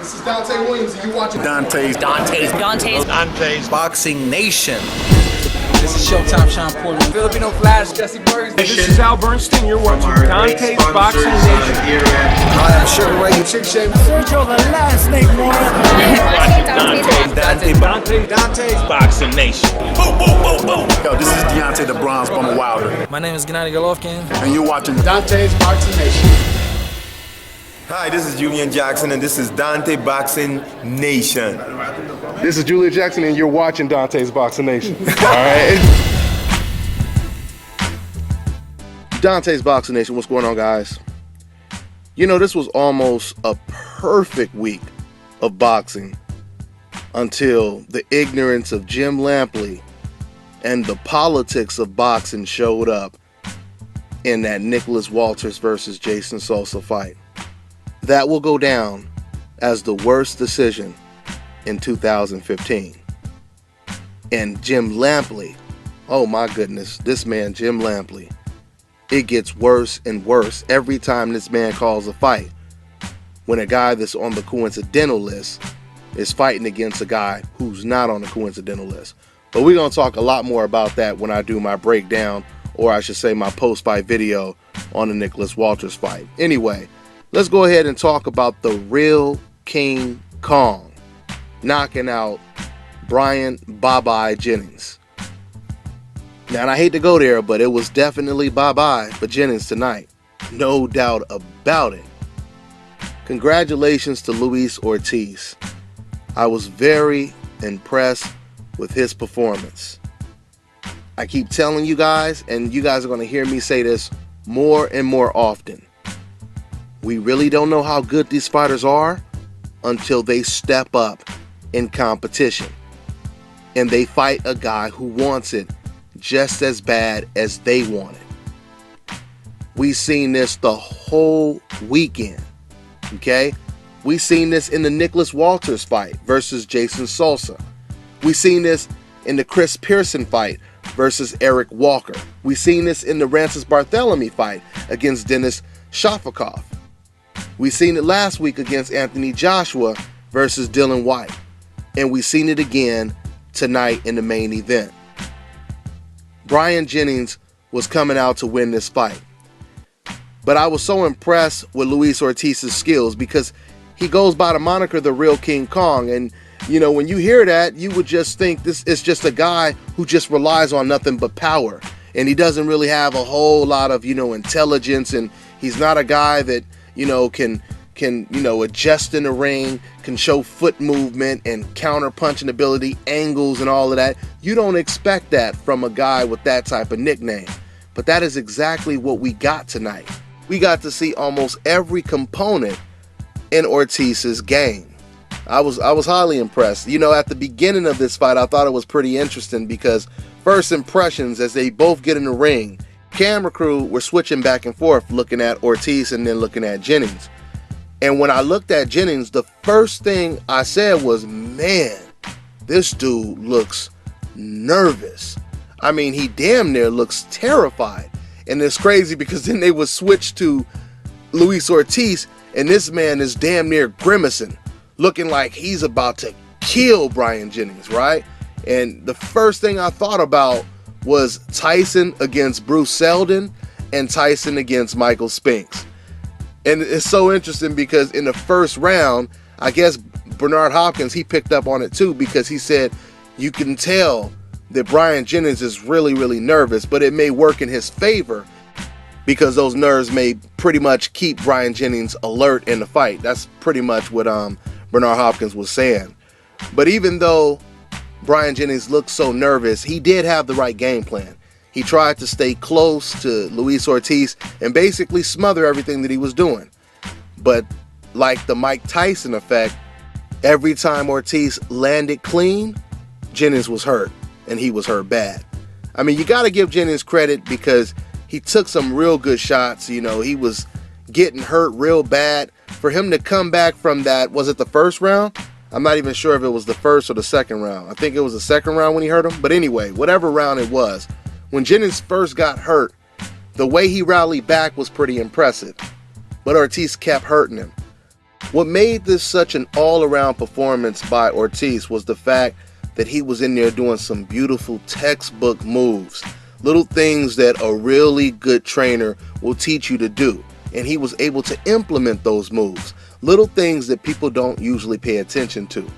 This is Dante Williams, and you watching Dante's Boxing Nation. This is Showtime Sean Porter. Filipino Flash, Jesse Burns. This is Al Bernstein. You're watching Dante's Boxing Nation. Hi, I'm Sugar Ray. Chick Shape. Sergio the last snake more. Dante's Boxing Nation. Boom, boom, boom, boom. Yo, this is Deontay the Bronze Bomber Wilder. My name is Gennady Golovkin. And you're watching Dante's Boxing Nation. Hi, this is Julian Jackson, and this is Dante Boxing Nation. This is Julia Jackson, and you're watching Dante's Boxing Nation. All right. Dante's Boxing Nation, what's going on, guys? You know, this was almost a perfect week of boxing until the ignorance of Jim Lampley and the politics of boxing showed up in that Nicholas Walters versus Jason Sosa fight. That will go down as the worst decision in 2015. And Jim Lampley, oh my goodness, this man, Jim Lampley, it gets worse and worse every time this man calls a fight. When a guy that's on the coincidental list is fighting against a guy who's not on the coincidental list. But we're going to talk a lot more about that when I do my breakdown, or I should say my post-fight video on the Nicholas Walters fight. Anyway, let's go ahead and talk about the real King Kong knocking out Bryant Bye-Bye Jennings. Now, and I hate to go there, but it was definitely bye-bye for Jennings tonight. No doubt about it. Congratulations to Luis Ortiz. I was very impressed with his performance. I keep telling you guys, and you guys are going to hear me say this more and more often. We really don't know how good these fighters are until they step up in competition. And they fight a guy who wants it just as bad as they want it. We've seen this the whole weekend, okay? We've seen this in the Nicholas Walters fight versus Jason Sosa. We've seen this in the Chris Pearson fight versus Eric Walker. We've seen this in the Rances Barthélemy fight against Denis Shafikov. We've seen it last week against Anthony Joshua versus Dylan White. And we've seen it again tonight in the main event. Bryant Jennings was coming out to win this fight. But I was so impressed with Luis Ortiz's skills because he goes by the moniker the real King Kong. And, you know, when you hear that, you would just think this is just a guy who just relies on nothing but power. And he doesn't really have a whole lot of, intelligence. And he's not a guy that, can adjust in the ring, can show foot movement and counter punching ability, angles and all of that. You don't expect that from a guy with that type of nickname. But that is exactly what we got tonight. We got to see almost every component in Ortiz's game. I was highly impressed. At the beginning of this fight, I thought it was pretty interesting because first impressions as they both get in the ring, camera crew were switching back and forth looking at Ortiz and then looking at Jennings. And when I looked at Jennings, the first thing I said was, man, this dude looks nervous. I mean, he damn near looks terrified. And it's crazy because then they would switch to Luis Ortiz, and this man is damn near grimacing, looking like he's about to kill Bryant Jennings, right? And the first thing I thought about was Tyson against Bruce Seldon and Tyson against Michael Spinks. And it's so interesting because in the first round, I guess Bernard Hopkins, he picked up on it too because he said, you can tell that Bryant Jennings is really, really nervous, but it may work in his favor because those nerves may pretty much keep Bryant Jennings alert in the fight. That's pretty much what Bernard Hopkins was saying. But even though Bryant Jennings looked so nervous, he did have the right game plan. He tried to stay close to Luis Ortiz and basically smother everything that he was doing. But like the Mike Tyson effect, every time Ortiz landed clean, Jennings was hurt, and he was hurt bad. I mean, you got to give Jennings credit because he took some real good shots. He was getting hurt real bad. For him to come back from that, was it the first round? I'm not even sure if it was the first or the second round. I think it was the second round when he hurt him. But anyway, whatever round it was, when Jennings first got hurt, the way he rallied back was pretty impressive. But Ortiz kept hurting him. What made this such an all-around performance by Ortiz was the fact that he was in there doing some beautiful textbook moves, little things that a really good trainer will teach you to do. And he was able to implement those moves, little things that people don't usually pay attention to.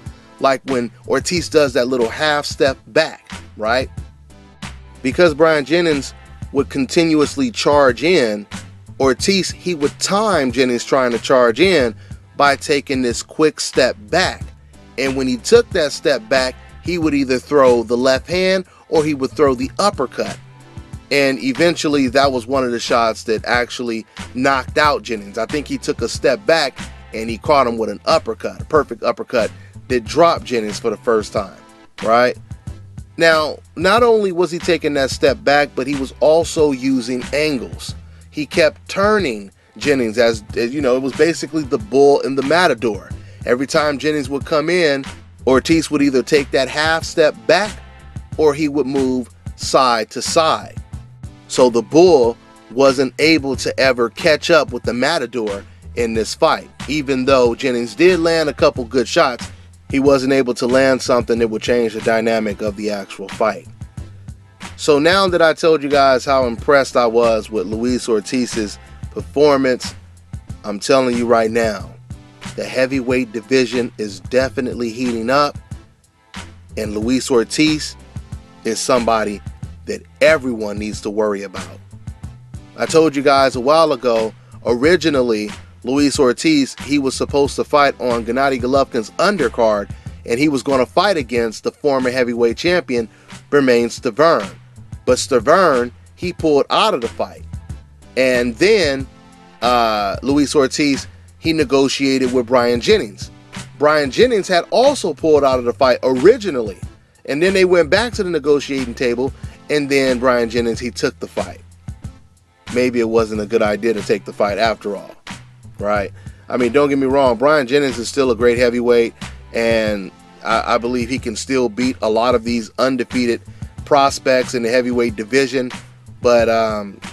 Like when Ortiz does that little half step back, right? Because Bryant Jennings would continuously charge in, Ortiz, he would time Jennings trying to charge in by taking this quick step back. And when he took that step back, he would either throw the left hand or he would throw the uppercut. And eventually that was one of the shots that actually knocked out Jennings. I think he took a step back and he caught him with an uppercut, a perfect uppercut that dropped Jennings for the first time, right? Now, not only was he taking that step back, but he was also using angles. He kept turning Jennings as you know, it was basically the bull and the matador. Every time Jennings would come in, Ortiz would either take that half step back or he would move side to side. So the bull wasn't able to ever catch up with the matador in this fight. Even though Jennings did land a couple good shots, he wasn't able to land something that would change the dynamic of the actual fight. So now that I told you guys how impressed I was with Luis Ortiz's performance, I'm telling you right now, the heavyweight division is definitely heating up, and Luis Ortiz is somebody that everyone needs to worry about. I told you guys a while ago, originally Luis Ortiz, he was supposed to fight on Gennady Golovkin's undercard, and he was going to fight against the former heavyweight champion Bryant Jennings. But Stavern, he pulled out of the fight. And then Luis Ortiz, he negotiated with Bryant Jennings. Bryant Jennings had also pulled out of the fight originally. And then they went back to the negotiating table, and then Bryant Jennings, he took the fight. Maybe it wasn't a good idea to take the fight after all, right? I mean, don't get me wrong, Bryant Jennings is still a great heavyweight, and I believe he can still beat a lot of these undefeated prospects in the heavyweight division, but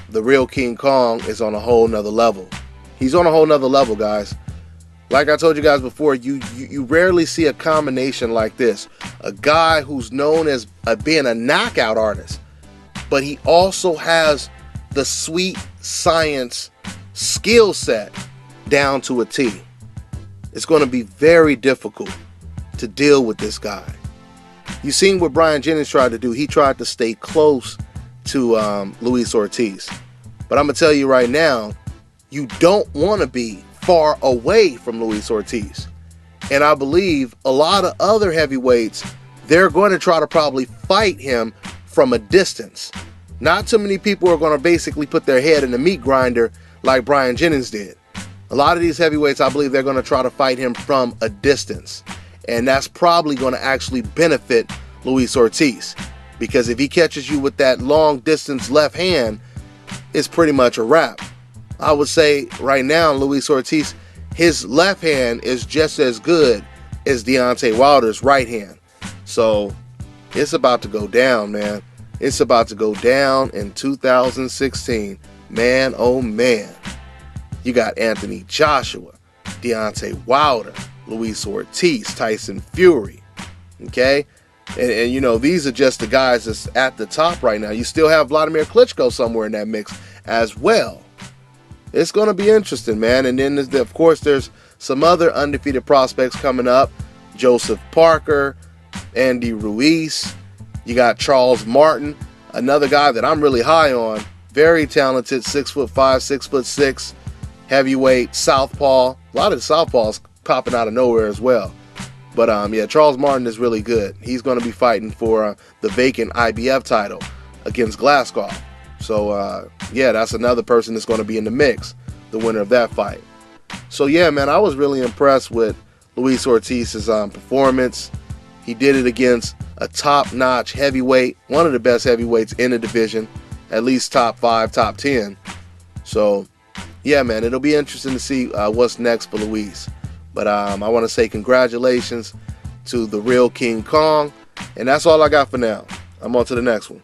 the real King Kong is on a whole nother level. He's on a whole nother level, guys. Like I told you guys before, you rarely see a combination like this. A guy who's known as being a knockout artist, but he also has the sweet science skill set down to a T. It's going to be very difficult to deal with this guy. You seen what Bryant Jennings tried to do. He tried to stay close to Luis Ortiz. But I'm going to tell you right now, you don't want to be far away from Luis Ortiz. And I believe a lot of other heavyweights, they're going to try to probably fight him from a distance. Not too many people are going to basically put their head in the meat grinder like Bryant Jennings did. A lot of these heavyweights, I believe they're going to try to fight him from a distance. And that's probably going to actually benefit Luis Ortiz. Because if he catches you with that long distance left hand, it's pretty much a wrap. I would say right now, Luis Ortiz, his left hand is just as good as Deontay Wilder's right hand. So it's about to go down, man. It's about to go down in 2016. Man, oh man. You got Anthony Joshua, Deontay Wilder, Luis Ortiz, Tyson Fury. Okay? And you know, these are just the guys that's at the top right now. You still have Vladimir Klitschko somewhere in that mix as well. It's going to be interesting, man. And then, of course, there's some other undefeated prospects coming up. Joseph Parker, Andy Ruiz. You got Charles Martin, another guy that I'm really high on. Very talented, 6'5", 6'6", heavyweight, southpaw. A lot of the southpaws popping out of nowhere as well. But yeah, Charles Martin is really good. He's going to be fighting for the vacant IBF title against Glasgow. So yeah, that's another person that's going to be in the mix, the winner of that fight. So yeah, man, I was really impressed with Luis Ortiz's performance. He did it against a top-notch heavyweight, one of the best heavyweights in the division, at least top 5, top 10. So yeah, man, it'll be interesting to see what's next for Luis. But I want to say congratulations to the real King Kong. And that's all I got for now. I'm on to the next one.